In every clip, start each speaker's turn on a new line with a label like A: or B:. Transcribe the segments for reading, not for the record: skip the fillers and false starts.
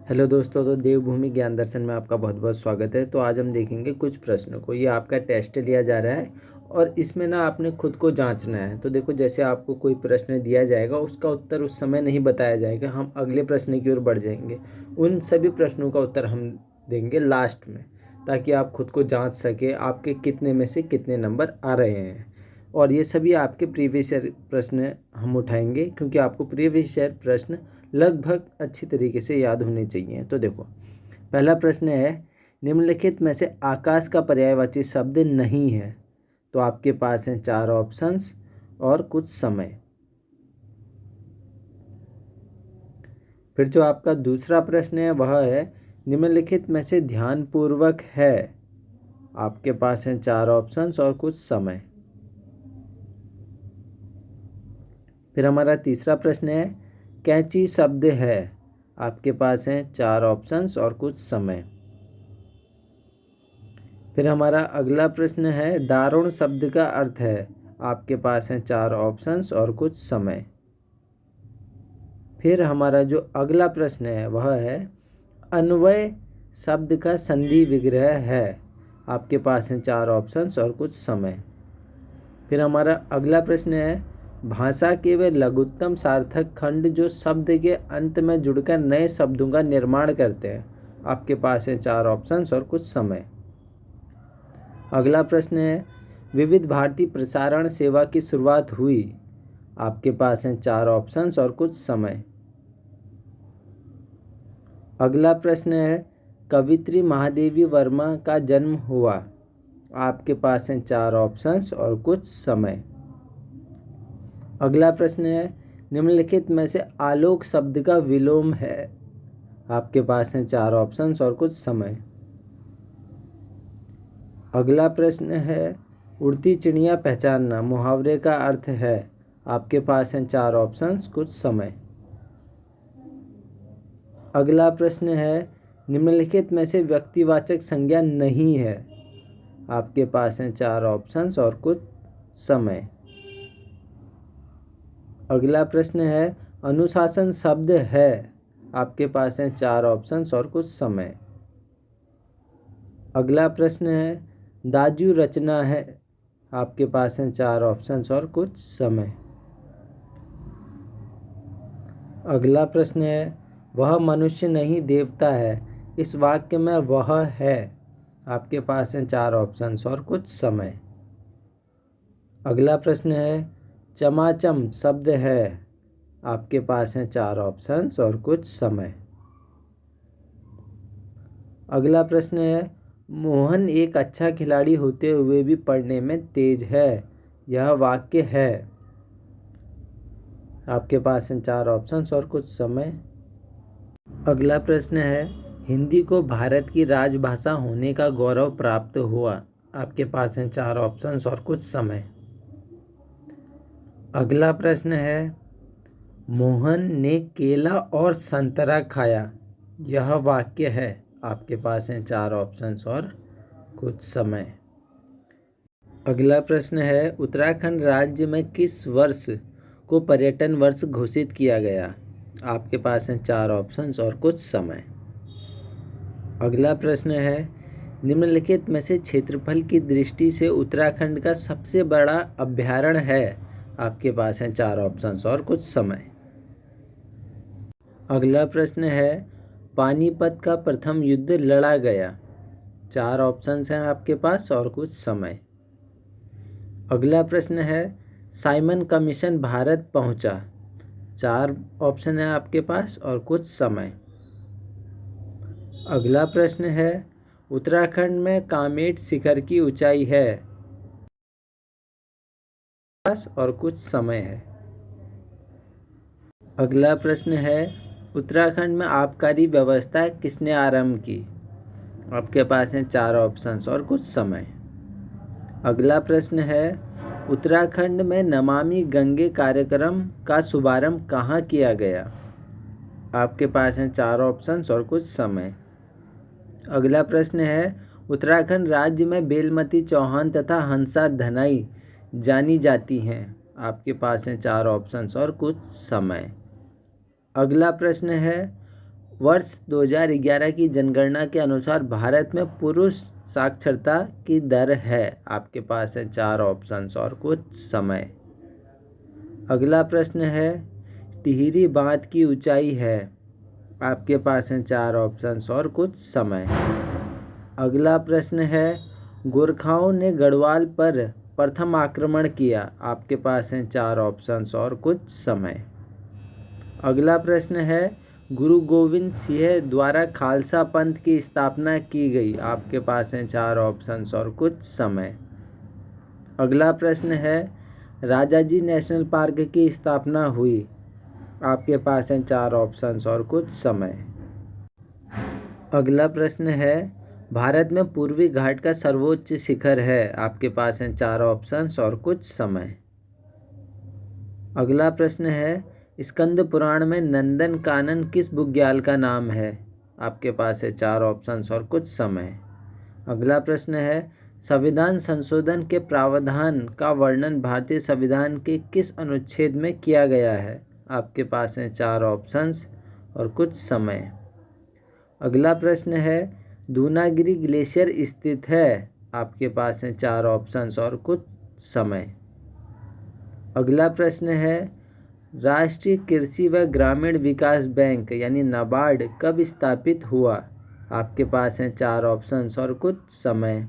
A: Hello दोस्तों, तो देवभूमि ज्ञान दर्शन में आपका बहुत बहुत स्वागत है। तो आज हम देखेंगे कुछ प्रश्नों को। ये आपका टेस्ट लिया जा रहा है और इसमें ना आपने खुद को जांचना है। तो देखो, जैसे आपको कोई प्रश्न दिया जाएगा उसका उत्तर उस समय नहीं बताया जाएगा, हम अगले प्रश्न की ओर बढ़ जाएंगे। उन सभी प्रश्नों का उत्तर हम देंगे लास्ट में, ताकि आप खुद को जाँच सके आपके कितने में से कितने नंबर आ रहे हैं। और ये सभी आपके प्रीवियस ईयर प्रश्न हम उठाएंगे, क्योंकि आपको प्रीवियस ईयर प्रश्न लगभग अच्छी तरीके से याद होने चाहिए। तो देखो, पहला प्रश्न है, निम्नलिखित में से आकाश का पर्यायवाची शब्द नहीं है। तो आपके पास हैं 4 ऑप्शंस और कुछ समय। फिर जो आपका दूसरा प्रश्न है वह है, निम्नलिखित में से ध्यानपूर्वक है। आपके पास हैं 4 ऑप्शंस और कुछ समय। फिर हमारा तीसरा प्रश्न है, कैंची शब्द है। आपके पास हैं 4 ऑप्शंस और कुछ समय। फिर हमारा अगला प्रश्न है, दारुण शब्द का अर्थ है। आपके पास हैं 4 ऑप्शंस और कुछ समय। फिर हमारा जो अगला प्रश्न है वह है, अन्वय शब्द का संधि विग्रह है। आपके पास हैं 4 ऑप्शंस और कुछ समय। फिर हमारा अगला प्रश्न है, भाषा के वे लघुत्तम सार्थक खंड जो शब्द के अंत में जुड़कर नए शब्दों का निर्माण करते हैं। आपके पास हैं 4 ऑप्शंस और कुछ समय। अगला प्रश्न है, विविध भारती प्रसारण सेवा की शुरुआत हुई। आपके पास हैं 4 ऑप्शंस और कुछ समय। अगला प्रश्न है, कवित्री महादेवी वर्मा का जन्म हुआ। आपके पास हैं 4 ऑप्शंस और कुछ समय। अगला प्रश्न है, निम्नलिखित में से आलोक शब्द का विलोम है। आपके पास हैं 4 ऑप्शंस और कुछ समय। अगला प्रश्न है, उड़ती चिड़िया पहचानना मुहावरे का अर्थ है। आपके पास हैं 4 ऑप्शंस कुछ समय। अगला प्रश्न है, निम्नलिखित में से व्यक्तिवाचक संज्ञा नहीं है। आपके पास हैं 4 ऑप्शंस और कुछ समय। अगला प्रश्न है, अनुशासन शब्द है। आपके पास हैं 4 ऑप्शंस और कुछ समय। अगला प्रश्न है, दाजू रचना है। आपके पास हैं 4 ऑप्शंस और कुछ समय। अगला प्रश्न है, वह मनुष्य नहीं देवता है। इस वाक्य में वह है। आपके पास हैं 4 ऑप्शंस और कुछ समय। अगला प्रश्न है, चमाचम शब्द है। आपके पास हैं 4 ऑप्शंस और कुछ समय। अगला प्रश्न है, मोहन एक अच्छा खिलाड़ी होते हुए भी पढ़ने में तेज है। यह वाक्य है। आपके पास हैं 4 ऑप्शंस और कुछ समय। अगला प्रश्न है, हिंदी को भारत की राजभाषा होने का गौरव प्राप्त हुआ। आपके पास हैं 4 ऑप्शंस और कुछ समय। अगला प्रश्न है, मोहन ने केला और संतरा खाया। यह वाक्य है। आपके पास हैं 4 ऑप्शंस और कुछ समय। अगला प्रश्न है, उत्तराखंड राज्य में किस वर्ष को पर्यटन वर्ष घोषित किया गया। आपके पास हैं 4 ऑप्शंस और कुछ समय। अगला प्रश्न है, निम्नलिखित में से क्षेत्रफल की दृष्टि से उत्तराखंड का सबसे बड़ा अभयारण्य है। आपके पास हैं 4 ऑप्शंस और कुछ समय। अगला प्रश्न है, पानीपत का प्रथम युद्ध लड़ा गया। 4 ऑप्शंस हैं आपके पास और कुछ समय। अगला प्रश्न है, साइमन कमीशन भारत पहुंचा। 4 ऑप्शन है आपके पास और कुछ समय। अगला प्रश्न है, उत्तराखंड में कामेट शिखर की ऊंचाई है। पास और कुछ समय है। अगला प्रश्न है, उत्तराखंड में आबकारी व्यवस्था किसने आरंभ की। आपके पास हैं 4 ऑप्शंस और कुछ समय। अगला प्रश्न है, उत्तराखंड में नमामि गंगे कार्यक्रम का शुभारंभ कहाँ किया गया। आपके पास हैं 4 ऑप्शंस और कुछ समय। अगला प्रश्न है, उत्तराखंड राज्य में बेलमती चौहान तथा हंसा धनाई जानी जाती हैं। आपके पास हैं 4 ऑप्शंस और कुछ समय। अगला प्रश्न है, वर्ष 2011 की जनगणना के अनुसार भारत में पुरुष साक्षरता की दर है? आपके पास है 4 ऑप्शंस और कुछ समय। अगला प्रश्न है, टिहरी बांध की ऊंचाई है? आपके पास है 4 ऑप्शंस और कुछ समय। अगला प्रश्न है, गोरखाओं ने गढ़वाल पर प्रथम आक्रमण किया? आपके पास हैं 4 ऑप्शंस और कुछ समय। अगला प्रश्न है, गुरु गोविंद सिंह द्वारा खालसा पंथ की स्थापना की गई? आपके पास हैं 4 ऑप्शंस और कुछ समय। अगला प्रश्न है, राजाजी नेशनल पार्क की स्थापना हुई? आपके पास हैं 4 ऑप्शंस और कुछ समय। अगला प्रश्न है, भारत में पूर्वी घाट का सर्वोच्च शिखर है? आपके पास हैं 4 ऑप्शंस और कुछ समय। अगला प्रश्न है, स्कंद पुराण में नंदन कानन किस बुग्याल का नाम है? आपके पास है 4 ऑप्शंस और कुछ समय। अगला प्रश्न है, संविधान संशोधन के प्रावधान का वर्णन भारतीय संविधान के किस अनुच्छेद में किया गया है? आपके पास हैं 4 ऑप्शंस और कुछ समय। अगला प्रश्न है, दूनागिरी ग्लेशियर स्थित है? आपके पास हैं 4 ऑप्शंस और कुछ समय। अगला प्रश्न है, राष्ट्रीय कृषि व ग्रामीण विकास बैंक यानी नाबार्ड कब स्थापित हुआ? आपके पास हैं 4 ऑप्शंस और कुछ समय।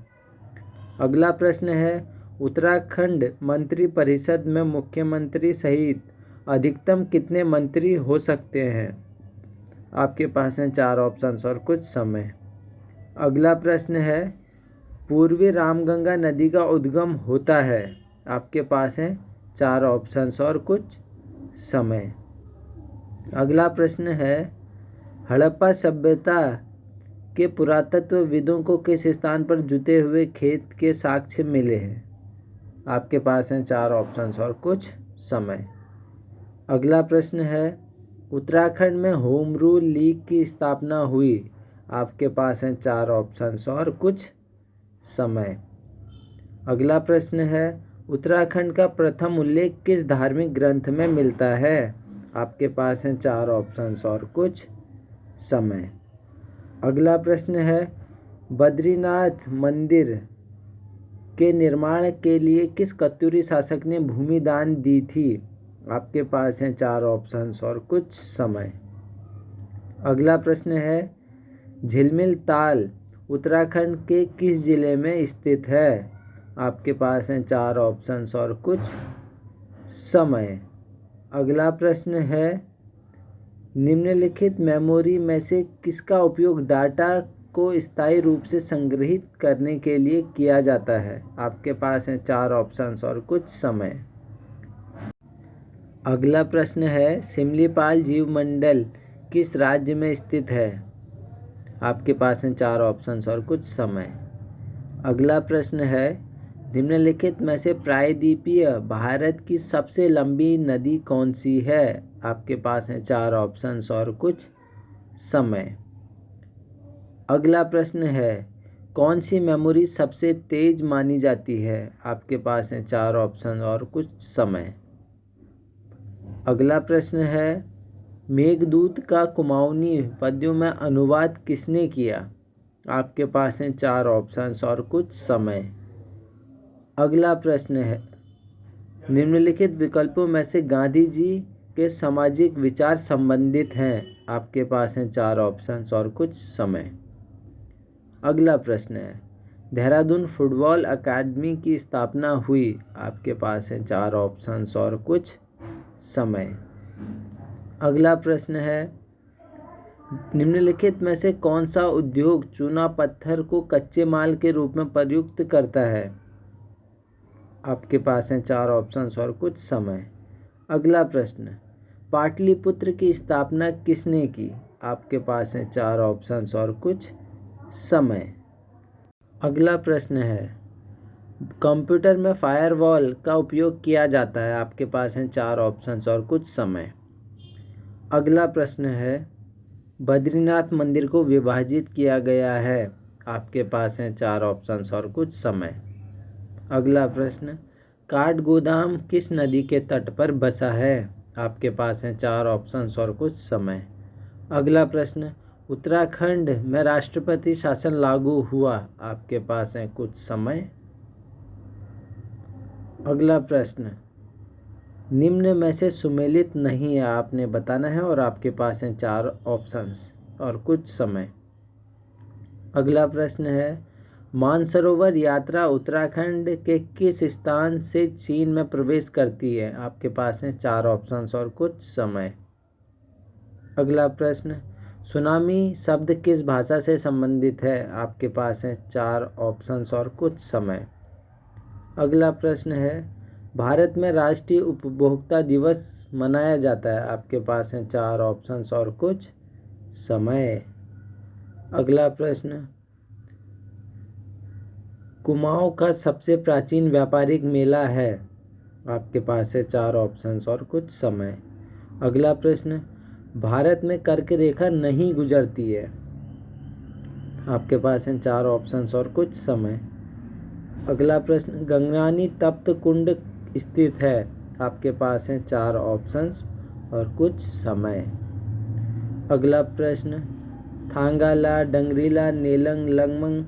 A: अगला प्रश्न है, उत्तराखंड मंत्रिपरिषद में मुख्यमंत्री सहित अधिकतम कितने मंत्री हो सकते हैं? आपके पास हैं 4 ऑप्शंस और कुछ समय। अगला प्रश्न है, पूर्वी रामगंगा नदी का उद्गम होता है? आपके पास हैं 4 ऑप्शंस और कुछ समय। अगला प्रश्न है, हड़प्पा सभ्यता के पुरातत्वविदों को किस स्थान पर जुते हुए खेत के साक्ष्य मिले हैं? आपके पास हैं 4 ऑप्शंस और कुछ समय। अगला प्रश्न है, उत्तराखंड में होम रूल लीग की स्थापना हुई? आपके पास हैं 4 ऑप्शंस और कुछ समय। अगला प्रश्न है, उत्तराखंड का प्रथम उल्लेख किस धार्मिक ग्रंथ में मिलता है? आपके पास हैं 4 ऑप्शंस और कुछ समय। अगला प्रश्न है, बद्रीनाथ मंदिर के निर्माण के लिए किस कत्यूरी शासक ने भूमि दान दी थी? आपके पास हैं 4 ऑप्शंस और कुछ समय। अगला प्रश्न है, झिलमिल ताल उत्तराखंड के किस जिले में स्थित है? आपके पास हैं 4 ऑप्शंस और कुछ समय। अगला प्रश्न है, निम्नलिखित मेमोरी में से किसका उपयोग डाटा को स्थायी रूप से संग्रहित करने के लिए किया जाता है? आपके पास हैं 4 ऑप्शंस और कुछ समय। अगला प्रश्न है, सिमलीपाल जीवमंडल किस राज्य में स्थित है? आपके पास हैं 4 ऑप्शंस और कुछ समय। अगला प्रश्न है, निम्नलिखित में से प्रायद्वीपीय भारत की सबसे लंबी नदी कौन सी है? आपके पास हैं 4 ऑप्शंस और कुछ समय। अगला प्रश्न है, कौन सी मेमोरी सबसे तेज मानी जाती है? आपके पास हैं 4 ऑप्शन और कुछ समय। अगला प्रश्न है, मेघदूत का कुमाऊनी पद्यों में अनुवाद किसने किया? आपके पास हैं 4 ऑप्शंस और कुछ समय। अगला प्रश्न है, निम्नलिखित विकल्पों में से गांधी जी के सामाजिक विचार संबंधित हैं? आपके पास हैं 4 ऑप्शंस और कुछ समय। अगला प्रश्न है, देहरादून फुटबॉल अकादमी की स्थापना हुई? आपके पास हैं 4 ऑप्शंस और कुछ समय। अगला प्रश्न है, निम्नलिखित में से कौन सा उद्योग चूना पत्थर को कच्चे माल के रूप में प्रयुक्त करता है? आपके पास हैं 4 ऑप्शंस और कुछ समय। अगला प्रश्न, पाटलिपुत्र की स्थापना किसने की? आपके पास हैं 4 ऑप्शंस और कुछ समय। अगला प्रश्न है, कंप्यूटर में फायरवॉल का उपयोग किया जाता है? आपके पास हैं 4 ऑप्शंस और कुछ समय। अगला प्रश्न है, बद्रीनाथ मंदिर को विभाजित किया गया है? आपके पास हैं 4 ऑप्शंस और कुछ समय। अगला प्रश्न, काठगोदाम किस नदी के तट पर बसा है? आपके पास हैं 4 ऑप्शंस और कुछ समय। अगला प्रश्न, उत्तराखंड में राष्ट्रपति शासन लागू हुआ, आपके पास है कुछ समय। अगला प्रश्न, निम्न में से सुमेलित नहीं है, आपने बताना है और आपके पास हैं 4 ऑप्शंस और कुछ समय। अगला प्रश्न है, मानसरोवर यात्रा उत्तराखंड के किस स्थान से चीन में प्रवेश करती है, आपके पास हैं 4 ऑप्शंस और कुछ समय। अगला प्रश्न, सुनामी शब्द किस भाषा से संबंधित है, आपके पास हैं 4 ऑप्शंस और कुछ समय। अगला प्रश्न है, भारत में राष्ट्रीय उपभोक्ता दिवस मनाया जाता है, आपके पास हैं 4 ऑप्शंस और कुछ समय। अगला प्रश्न, कुमाऊं का सबसे प्राचीन व्यापारिक मेला है, आपके पास है 4 ऑप्शंस और कुछ समय। अगला प्रश्न, भारत में कर्क रेखा नहीं गुजरती है, आपके पास हैं 4 ऑप्शंस और कुछ समय। अगला प्रश्न, गंगानी तप्त कुंड स्थित है, आपके पास हैं 4 ऑप्शंस और कुछ समय। अगला प्रश्न, थांगाला, डंगरीला, नेलंग, लंगमंग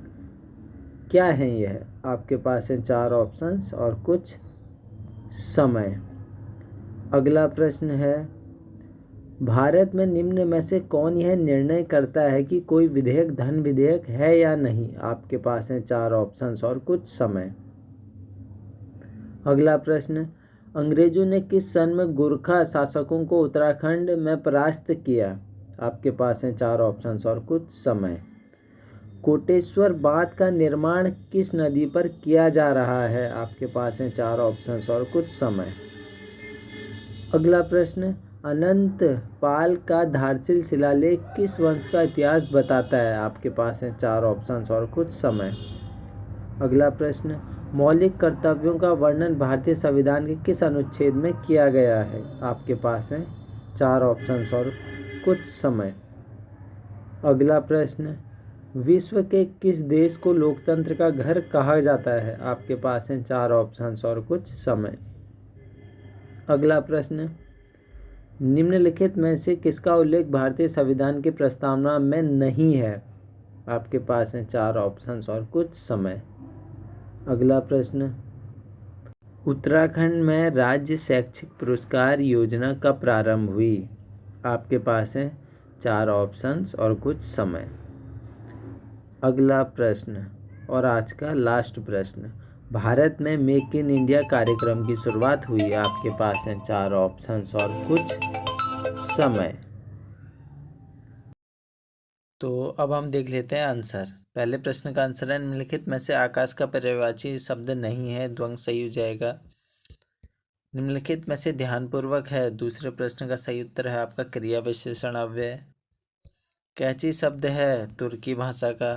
A: क्या है यह, आपके पास हैं 4 ऑप्शंस और कुछ समय। अगला प्रश्न है, भारत में निम्न में से कौन यह निर्णय करता है कि कोई विधेयक धन विधेयक है या नहीं, आपके पास हैं 4 ऑप्शंस और कुछ समय। अगला प्रश्न, अंग्रेजों ने किस सन में गोरखा शासकों को उत्तराखंड में परास्त किया, आपके पास हैं 4 ऑप्शंस और कुछ समय। कोटेश्वर बांध का निर्माण किस नदी पर किया जा रहा है, आपके पास हैं 4 ऑप्शंस और कुछ समय। अगला प्रश्न, अनंत पाल का धारसिल शिलालेख किस वंश का इतिहास बताता है, आपके पास हैं 4 ऑप्शंस और कुछ समय। अगला प्रश्न, मौलिक कर्तव्यों का वर्णन भारतीय संविधान के किस अनुच्छेद में किया गया है, आपके पास हैं 4 ऑप्शंस और कुछ समय। अगला प्रश्न, विश्व के किस देश को लोकतंत्र का घर कहा जाता है, आपके पास हैं 4 ऑप्शंस और कुछ समय। अगला प्रश्न, निम्नलिखित में से किसका उल्लेख भारतीय संविधान की प्रस्तावना में नहीं है, आपके पास हैं 4 ऑप्शंस और कुछ समय। अगला प्रश्न, उत्तराखंड में राज्य शैक्षिक पुरस्कार योजना कब प्रारंभ हुई, आपके पास हैं 4 ऑप्शंस और कुछ समय। अगला प्रश्न और आज का लास्ट प्रश्न, भारत में मेक इन इंडिया कार्यक्रम की शुरुआत हुई, आपके पास हैं 4 ऑप्शंस और कुछ समय। तो अब हम देख लेते हैं आंसर। पहले प्रश्न का आंसर है, निम्नलिखित में से आकाश का पर्यायवाची शब्द नहीं है, द्वंद्व सही हो जाएगा। निम्नलिखित में से ध्यानपूर्वक है, दूसरे प्रश्न का सही उत्तर है आपका क्रिया विशेषण अव्यय। कैची शब्द है तुर्की भाषा का।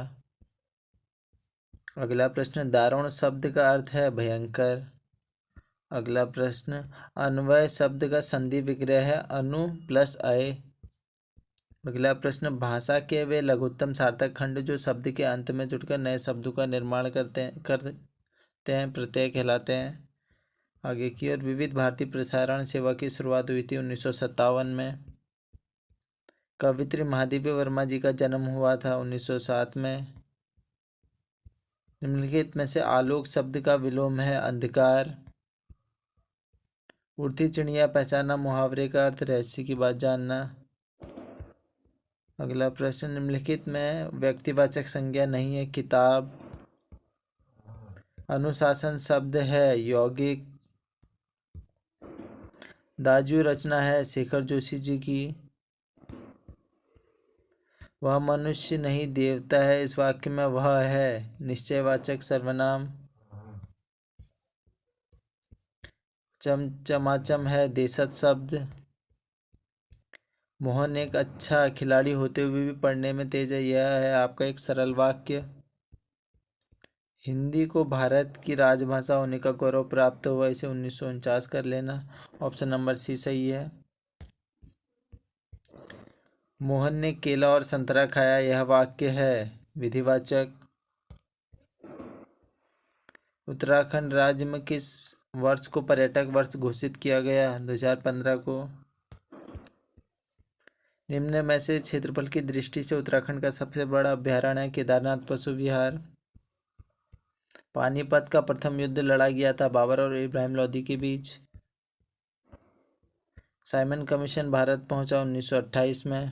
A: अगला प्रश्न, दारुण शब्द का अर्थ है भयंकर। अगला प्रश्न, अन्वय शब्द का संधि विग्रह है अनु प्लस अय। अगला प्रश्न, भाषा के वे लघुत्तम सार्थक खंड जो शब्द के अंत में जुड़कर नए शब्दों का निर्माण करते हैं प्रत्यय कहलाते हैं। आगे की ओर, विविध भारती प्रसारण सेवा की शुरुआत हुई थी 1957 में। कवित्री महादेवी वर्मा जी का जन्म हुआ था 1907 में। निम्नलिखित में से आलोक शब्द का विलोम है अंधकार। उड़ती चिड़िया पहचानना मुहावरे का अर्थ रहस्य की बात जानना। अगला प्रश्न, निम्नलिखित में व्यक्तिवाचक संज्ञा नहीं है किताब। अनुशासन शब्द है यौगिक। दाजू रचना है शेखर जोशी जी की। वह मनुष्य नहीं देवता है, इस वाक्य में वह है निश्चयवाचक सर्वनाम। चमाचम है देशज शब्द। मोहन एक अच्छा खिलाड़ी होते हुए भी पढ़ने में तेज है, यह है आपका एक सरल वाक्य। हिंदी को भारत की राजभाषा होने का गौरव प्राप्त हुआ, इसे 1949 कर लेना। ऑप्शन नंबर सी सही है। मोहन ने केला और संतरा खाया, यह वाक्य है विधिवाचक। उत्तराखंड राज्य में किस वर्ष को पर्यटक वर्ष घोषित किया गया, 2015 को। निम्न में से क्षेत्रफल की दृष्टि से उत्तराखंड का सबसे बड़ा अभ्यारण्य है केदारनाथ पशु विहार। पानीपत का प्रथम युद्ध लड़ा गया था बाबर और इब्राहिम लोदी के बीच। साइमन कमीशन भारत पहुंचा 1928 में।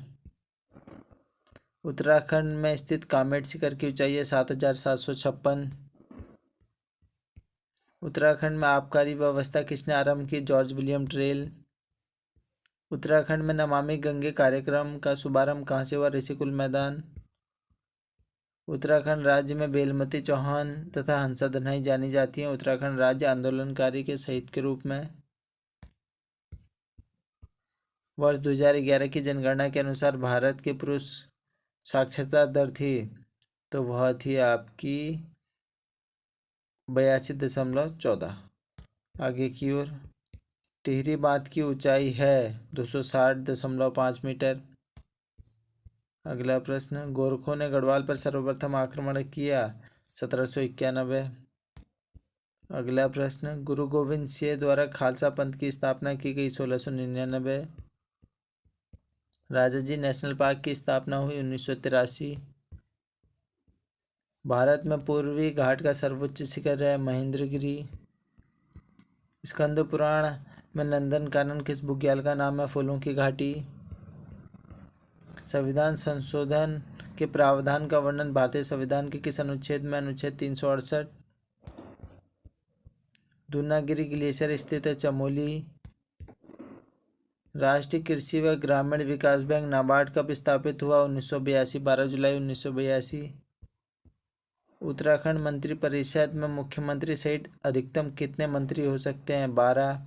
A: उत्तराखंड में स्थित कामेट शिखर की ऊंचाई है 7,756। उत्तराखंड में आबकारी व्यवस्था किसने आरंभ की? George William trail. उत्तराखंड में नमामि गंगे कार्यक्रम का शुभारंभ कहाँ से हुआ? ऋषिकुल मैदान। उत्तराखंड राज्य में बेलमती चौहान तथा हंसा दन्हई जानी जाती हैं उत्तराखंड राज्य आंदोलनकारी के शहीद के रूप में। वर्ष 2011 की जनगणना के अनुसार भारत की पुरुष साक्षरता दर थी तो वह थी आपकी 82.14। आगे की ओर टिहरी बांध की ऊंचाई है 260.5 मीटर। अगला प्रश्न, गोरखों ने गढ़वाल पर सर्वप्रथम आक्रमण किया 1791। अगला प्रश्न, गुरु गोविंद सिंह द्वारा खालसा पंथ की स्थापना की गई 1699। राजाजी नेशनल पार्क की स्थापना हुई 1983। भारत में पूर्वी घाट का सर्वोच्च शिखर है महेंद्रगिरी। स्कंद पुराण में नंदन कानन किस बुग्याल का नाम है? फूलों की घाटी। संविधान संशोधन के प्रावधान का वर्णन भारतीय संविधान के किस अनुच्छेद में? अनुच्छेद 368। दूनागिरी ग्लेशियर स्थित है चमोली। राष्ट्रीय कृषि व ग्रामीण विकास बैंक नाबार्ड कब स्थापित हुआ? 1982, 12 जुलाई 1982। उत्तराखंड मंत्रिपरिषद में मुख्यमंत्री सहित अधिकतम कितने मंत्री हो सकते हैं? 12।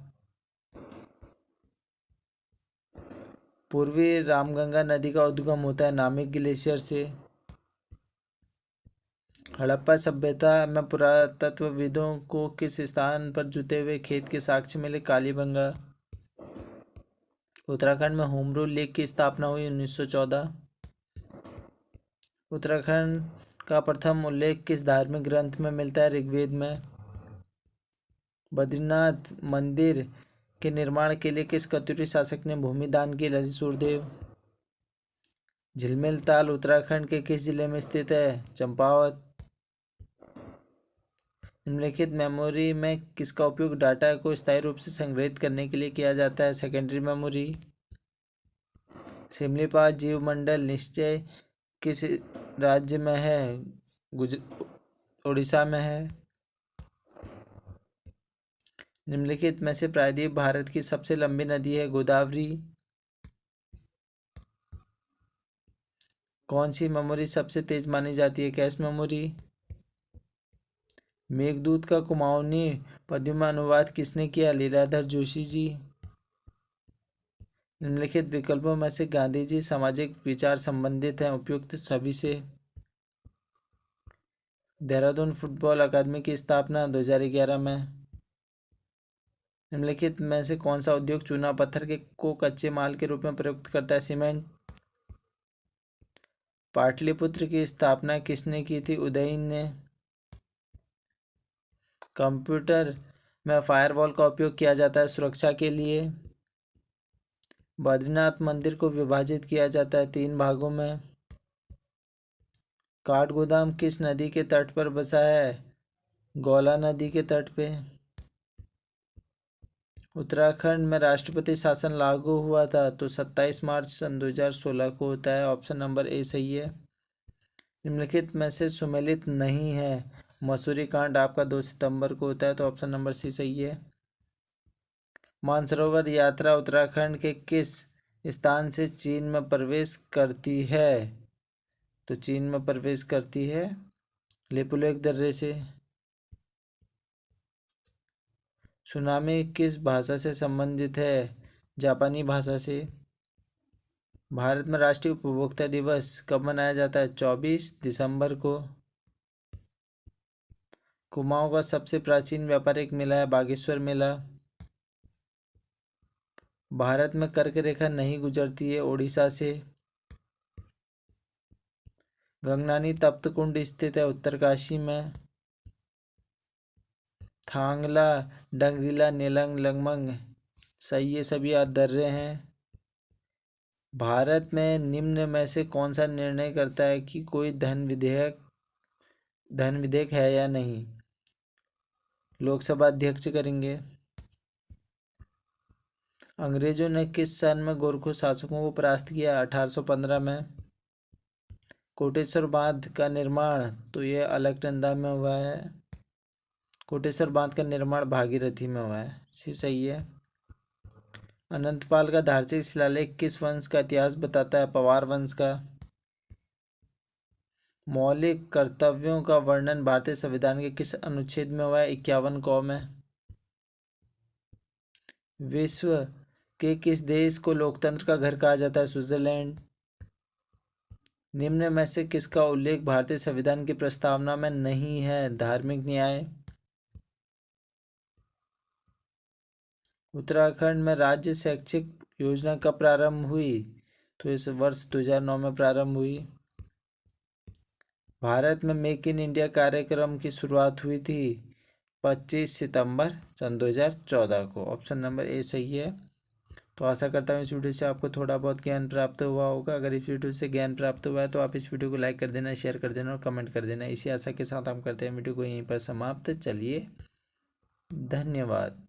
A: पूर्वी रामगंगा नदी का उद्गम होता है नामिक ग्लेशियर से। हड़प्पा सभ्यता में पुरातत्वविदों को किस स्थान पर जुते हुए खेत के साक्ष्य मिले? कालीबंगा। उत्तराखंड में होमरू लेक की स्थापना हुई 1914। उत्तराखंड का प्रथम उल्लेख किस धार्मिक ग्रंथ में मिलता है? ऋग्वेद में। बद्रीनाथ मंदिर के निर्माण के लिए किस कत्यूरी शासक ने भूमि दान की? ललित सुरदेव। झिलमिल ताल उत्तराखंड के किस जिले में स्थित है? चंपावत। निम्नलिखित मेमोरी में किसका उपयोग डाटा को स्थायी रूप से संग्रहित करने के लिए किया जाता है? Secondary memory. सिमलीपाल जीवमंडल निश्चय किस राज्य में है? उड़ीसा में है। निम्नलिखित में से प्रायद्वीप भारत की सबसे लंबी नदी है? गोदावरी। कौन सी मेमोरी सबसे तेज मानी जाती है? Cache memory. मेघदूत का कुमाऊनी पद्य में अनुवाद किसने किया? लीलाधर जोशी जी। निम्नलिखित विकल्पों में से गांधी जी सामाजिक विचार संबंधित हैं उपयुक्त सभी से। देहरादून फुटबॉल अकादमी की स्थापना 2011 में। निम्नलिखित में से कौन सा उद्योग चूना पत्थर के को कच्चे माल के रूप में प्रयुक्त करता है? सीमेंट। पाटलिपुत्र की स्थापना किसने की थी? उदयन ने। कंप्यूटर में फायरवॉल का उपयोग किया जाता है सुरक्षा के लिए। बद्रीनाथ मंदिर को विभाजित किया जाता है 3 भागों में। काठगोदाम किस नदी के तट पर बसा है? गौला नदी के तट पे। उत्तराखंड में राष्ट्रपति शासन लागू हुआ था तो 27 मार्च सन 2016 को होता है। ऑप्शन नंबर ए सही है। निम्नलिखित में से सुमेलित नहीं है। मसूरी कांड आपका 2 सितंबर को होता है तो ऑप्शन नंबर सी सही है। मानसरोवर यात्रा उत्तराखंड के किस स्थान से चीन में प्रवेश करती है? तो चीन में प्रवेश करती है लेपुलेख दर्रे से। सुनामी किस भाषा से संबंधित है? जापानी भाषा से। भारत में राष्ट्रीय उपभोक्ता दिवस कब मनाया जाता है? 24 दिसंबर को। कुमाऊं का सबसे प्राचीन व्यापारिक मेला है बागेश्वर मेला। भारत में कर्क रेखा नहीं गुजरती है ओडिशा से। गंगनानी तप्त कुंड स्थित है उत्तरकाशी में। थांगला, डंगरीला, नेलंग, लंगमंग सही, ये सभी दर्रे हैं। भारत में निम्न में से कौन सा निर्णय करता है कि कोई धन विधेयक है या नहीं? लोकसभा अध्यक्ष करेंगे। अंग्रेजों ने किस सन में गोरखों शासकों को परास्त किया? 1815 में। कोटेश्वर बांध का निर्माण तो ये अलकनंदा में हुआ है। कोटेश्वर बांध का निर्माण भागीरथी में हुआ है। सही है। अनंतपाल का धारचूला शिलालेख किस वंश का इतिहास बताता है? पवार वंश का। मौलिक कर्तव्यों का वर्णन भारतीय संविधान के किस अनुच्छेद में हुआ है? 51 क में। विश्व के किस देश को लोकतंत्र का घर कहा जाता है? स्विट्जरलैंड। निम्न में से किसका उल्लेख भारतीय संविधान की प्रस्तावना में नहीं है? धार्मिक न्याय। उत्तराखंड में राज्य शैक्षिक योजना कब प्रारंभ हुई? तो इस वर्ष 2009 में प्रारंभ हुई। भारत में मेक इन इंडिया कार्यक्रम की शुरुआत हुई थी 25 सितंबर सन 2014 को। ऑप्शन नंबर ए सही है। तो आशा करता हूँ इस वीडियो से आपको थोड़ा बहुत ज्ञान प्राप्त हुआ होगा। अगर इस वीडियो से ज्ञान प्राप्त हुआ है तो आप इस वीडियो को लाइक कर देना, शेयर कर देना और कमेंट कर देना। इसी आशा के साथ हम करते हैं वीडियो को यहीं पर समाप्त। चलिए, धन्यवाद।